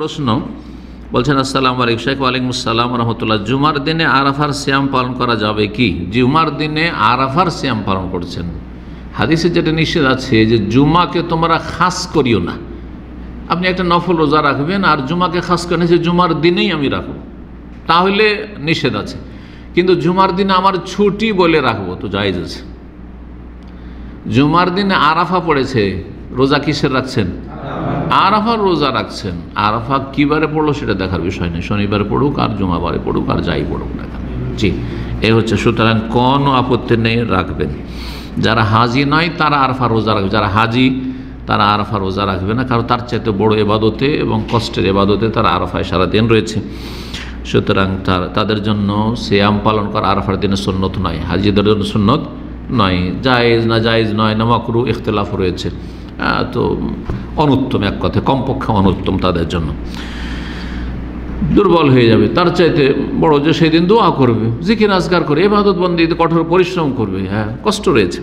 প্রশ্ন বলছেন, আসসালামু আলাইকুম শেখ। ওয়ালাইকুম আসসালাম রহমতুল্লাহ। জুমার দিনে আরাফার সিয়াম পালন করা যাবে কি? জুমার দিনে আরাফার সিয়াম পালন করছেন, হাদিসে যেটা নিষেধ আছে যে জুমাকে তোমরা খাস করিও না। আপনি একটা নফল রোজা রাখবেন আর জুমাকে খাস করেন যে জুমার দিনেই আমি রাখবো, তাহলে নিষেধ আছে। কিন্তু জুমার দিনে আমার ছুটি বলে রাখবো তো জায়েজ আছে। জুমার দিনে আরাফা পড়েছে, রোজা কিসের রাখছেন? আরাফার রোজা রাখছেন। আরাফা কিবারে পড়লো সেটা দেখার বিষয় নেই, শনিবারে পড়ুক আর জুমাবারে পড়ুক আর যাই পড়ুক না কেন। জি, এ হচ্ছে। সুতরাং কোনো আপত্তি নেই, রাখবেন। যারা হাজি নয় তারা আরাফা রোজা রাখবে, যারা হাজি তারা আরাফা রোজা রাখবে না, কারণ তার চাইতে বড় এবাদতে এবং কষ্টের এবাদতে তারা আরাফায় সারাদিন রয়েছে। সুতরাং তাদের জন্য সিয়াম পালন করা আরাফার দিনে সুন্নত নয়, হাজিদের জন্য সুন্নত নয়। জায়েজ না জায়েজ নয় না মাকরু, ইখতিলাফ রয়েছে। তো অনুত্তম, এক কথায় কমপক্ষে অনুত্তম তাদের জন্য, দুর্বল হয়ে যাবে। তার চাইতে বড় যে সেদিন দোয়া করবে, জিকির আজকার করে, ইবাদত বন্দেগীতে কঠোর পরিশ্রম করবে। হ্যাঁ, কষ্ট রয়েছে।